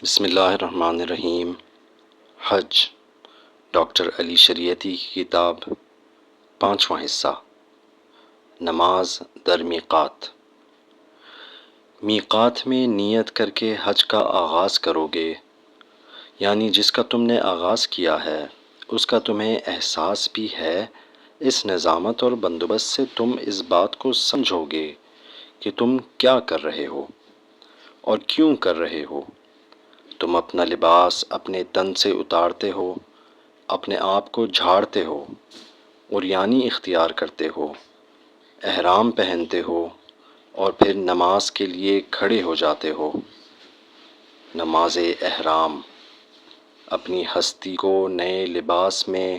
بسم اللہ الرحمن الرحیم۔ حج، ڈاکٹر علی شریعتی کی کتاب، 5واں حصہ، نماز در میقات۔ میقات میں نیت کر کے حج کا آغاز کرو گے، یعنی جس کا تم نے آغاز کیا ہے اس کا تمہیں احساس بھی ہے۔ اس نظامت اور بندوبست سے تم اس بات کو سمجھو گے کہ تم کیا کر رہے ہو اور کیوں کر رہے ہو۔ تم اپنا لباس اپنے تن سے اتارتے ہو، اپنے آپ کو جھاڑتے ہو، عریانی اختیار کرتے ہو، احرام پہنتے ہو اور پھر نماز کے لیے کھڑے ہو جاتے ہو۔ نماز احرام، اپنی ہستی کو نئے لباس میں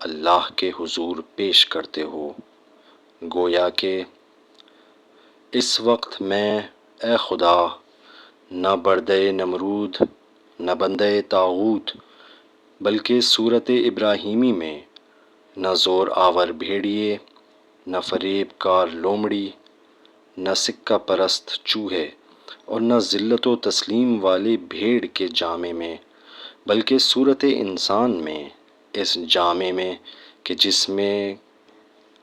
اللہ کے حضور پیش کرتے ہو، گویا کہ اس وقت میں اے خدا نہ بردے نمرود نہ بندے طاغوت، بلکہ صورت ابراہیمی میں نہ زور آور بھیڑیے، نہ فریب کار لومڑی، نہ سکہ پرست چوہے اور نہ ذلت و تسلیم والے بھیڑ کے جامے میں، بلکہ صورت انسان میں، اس جامے میں کہ جس میں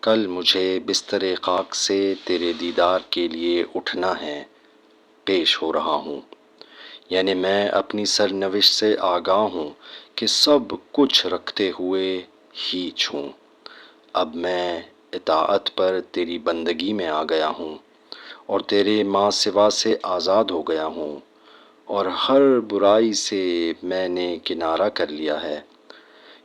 کل مجھے بستر خاک سے تیرے دیدار کے لیے اٹھنا ہے، پیش ہو رہا ہوں۔ یعنی میں اپنی سرنوشت سے آگاہ ہوں کہ سب کچھ رکھتے ہوئے ہیچ ہوں۔ اب میں اطاعت پر تیری بندگی میں آ گیا ہوں اور تیرے ماں سوا سے آزاد ہو گیا ہوں، اور ہر برائی سے میں نے کنارہ کر لیا ہے۔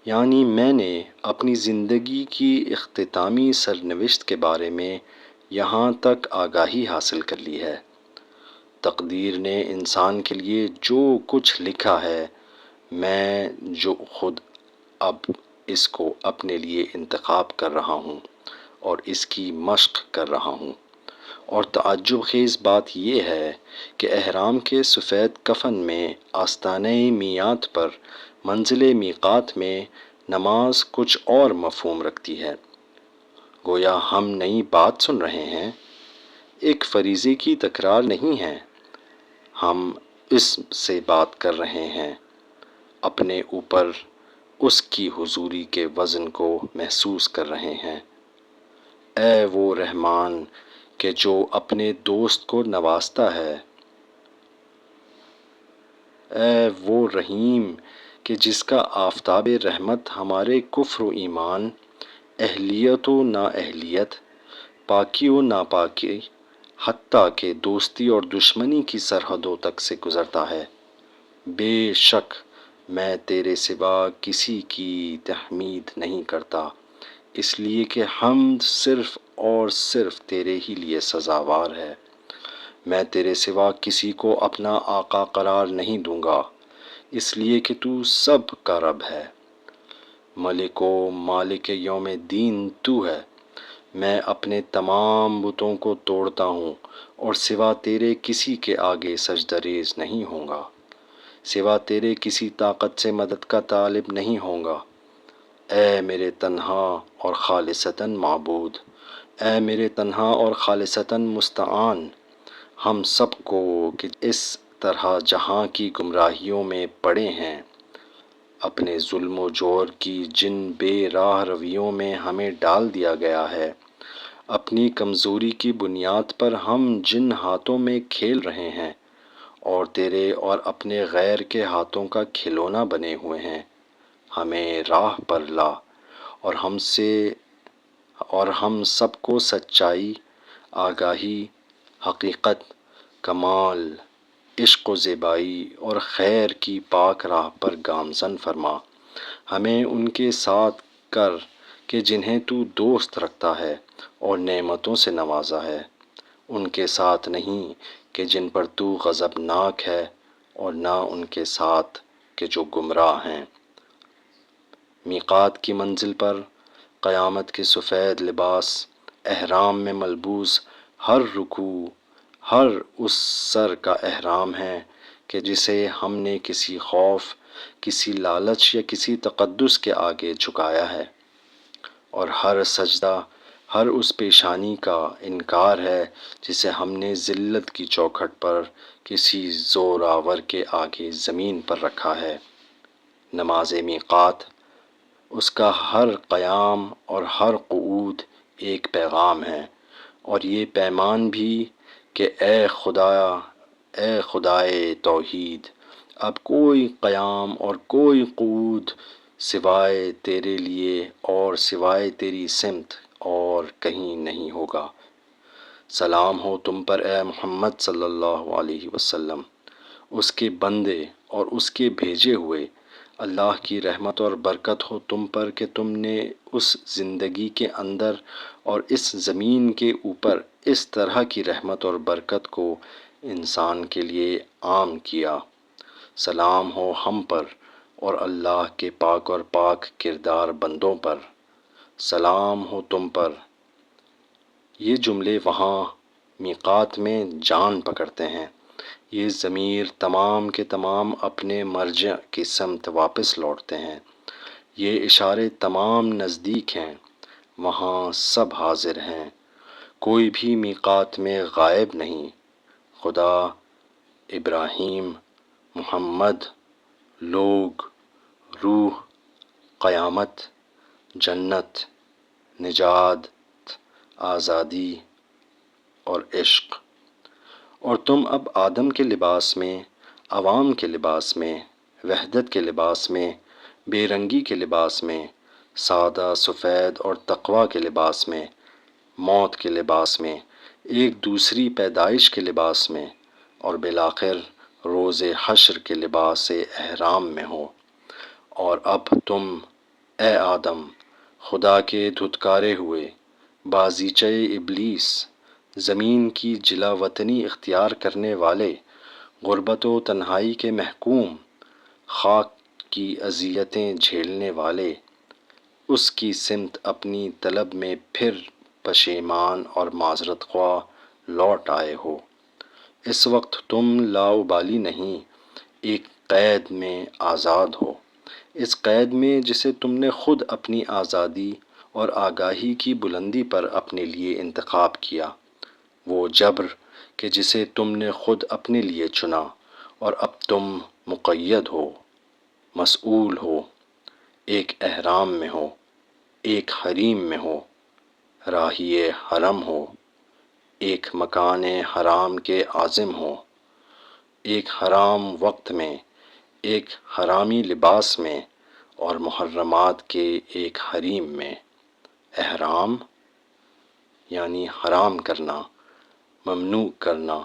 یعنی میں نے اپنی زندگی کی اختتامی سرنوشت کے بارے میں یہاں تک آگاہی حاصل کر لی ہے۔ تقدیر نے انسان کے لیے جو کچھ لکھا ہے، میں جو خود اب اس کو اپنے لیے انتخاب کر رہا ہوں اور اس کی مشق کر رہا ہوں۔ اور تعجب خیز بات یہ ہے کہ احرام کے سفید کفن میں آستانہ میعاد پر منزل میقات میں نماز کچھ اور مفہوم رکھتی ہے۔ گویا ہم نئی بات سن رہے ہیں، ایک فریضے کی تکرار نہیں ہے۔ ہم اس سے بات کر رہے ہیں، اپنے اوپر اس کی حضوری کے وزن کو محسوس کر رہے ہیں۔ اے وہ رحمان کہ جو اپنے دوست کو نوازتا ہے، اے وہ رحیم کہ جس کا آفتاب رحمت ہمارے کفر و ایمان، اہلیت و نااہلیت، پاکی و ناپاکی، حتیٰ کہ دوستی اور دشمنی کی سرحدوں تک سے گزرتا ہے۔ بے شک میں تیرے سوا کسی کی تحمید نہیں کرتا، اس لیے کہ حمد صرف اور صرف تیرے ہی لیے سزاوار ہے۔ میں تیرے سوا کسی کو اپنا آقا قرار نہیں دوں گا، اس لیے کہ تو سب کا رب ہے۔ ملک و مالک یوم الدین تو ہے۔ میں اپنے تمام بتوں کو توڑتا ہوں اور سوا تیرے کسی کے آگے سجدہ ریز نہیں ہوں گا، سوا تیرے کسی طاقت سے مدد کا طالب نہیں ہوں گا۔ اے میرے تنہا اور خالصتاً معبود، اے میرے تنہا اور خالصتاً مستعان، ہم سب کو کہ اس طرح جہاں کی گمراہیوں میں پڑے ہیں، اپنے ظلم و جور کی جن بے راہ رویوں میں ہمیں ڈال دیا گیا ہے، اپنی کمزوری کی بنیاد پر ہم جن ہاتھوں میں کھیل رہے ہیں اور تیرے اور اپنے غیر کے ہاتھوں کا کھلونا بنے ہوئے ہیں، ہمیں راہ پر لا اور ہم سب کو سچائی، آگاہی، حقیقت، کمال، عشق و زیبائی اور خیر کی پاک راہ پر گامزن فرما۔ ہمیں ان کے ساتھ کر کہ جنہیں تو دوست رکھتا ہے اور نعمتوں سے نوازا ہے، ان کے ساتھ نہیں کہ جن پر تو غضبناک ہے، اور نہ ان کے ساتھ کہ جو گمراہ ہیں۔ میقات کی منزل پر قیامت کے سفید لباس، احرام میں ملبوس ہر رکوع، ہر اس سر کا احرام ہے کہ جسے ہم نے کسی خوف، کسی لالچ یا کسی تقدس کے آگے جھکایا ہے، اور ہر سجدہ ہر اس پیشانی کا انکار ہے جسے ہم نے ذلت کی چوکھٹ پر کسی زور آور کے آگے زمین پر رکھا ہے۔ نماز میقات، اس کا ہر قیام اور ہر قعود ایک پیغام ہے، اور یہ پیمان بھی کہ اے خدائے توحید، اب کوئی قیام اور کوئی قعود سوائے تیرے لیے اور سوائے تیری سمت اور کہیں نہیں ہوگا۔ سلام ہو تم پر اے محمد صلی اللہ علیہ وسلم، اس کے بندے اور اس کے بھیجے ہوئے۔ اللہ کی رحمت اور برکت ہو تم پر کہ تم نے اس زندگی کے اندر اور اس زمین کے اوپر اس طرح کی رحمت اور برکت کو انسان کے لیے عام کیا۔ سلام ہو ہم پر اور اللہ کے پاک اور پاک کردار بندوں پر۔ سلام ہو تم پر۔ یہ جملے وہاں میقات میں جان پکڑتے ہیں۔ یہ ضمیر تمام کے تمام اپنے مرجع کی سمت واپس لوٹتے ہیں۔ یہ اشارے تمام نزدیک ہیں، وہاں سب حاضر ہیں، کوئی بھی میقات میں غائب نہیں۔ خدا، ابراہیم، محمد، لوگ، روح، قیامت، جنت، نجات، آزادی اور عشق۔ اور تم اب آدم کے لباس میں، عوام کے لباس میں، وحدت کے لباس میں، بے رنگی کے لباس میں، سادہ سفید اور تقویٰ کے لباس میں، موت کے لباس میں، ایک دوسری پیدائش کے لباس میں، اور بالآخر روز حشر کے لباس احرام میں ہو۔ اور اب تم اے آدم، خدا کے دھتکارے ہوئے، بازیچہ ابلیس، زمین کی جلا وطنی اختیار کرنے والے، غربت و تنہائی کے محکوم، خاک کی اذیتیں جھیلنے والے، اس کی سمت اپنی طلب میں پھر پشیمان اور معذرت خواہ لوٹ آئے ہو۔ اس وقت تم لاابالی نہیں، ایک قید میں آزاد ہو، اس قید میں جسے تم نے خود اپنی آزادی اور آگاہی کی بلندی پر اپنے لیے انتخاب کیا، وہ جبر کہ جسے تم نے خود اپنے لیے چنا، اور اب تم مقید ہو، مسئول ہو، ایک احرام میں ہو، ایک حریم میں ہو، راہی حرم ہو، ایک مکان حرام کے عازم ہو، ایک حرام وقت میں، ایک حرامی لباس میں، اور محرمات کے ایک حریم میں۔ احرام یعنی حرام کرنا، ممنوع کرنا۔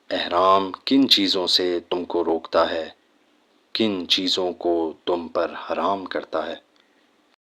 احرام کن چیزوں سے تم کو روکتا ہے، کن چیزوں کو تم پر حرام کرتا ہے؟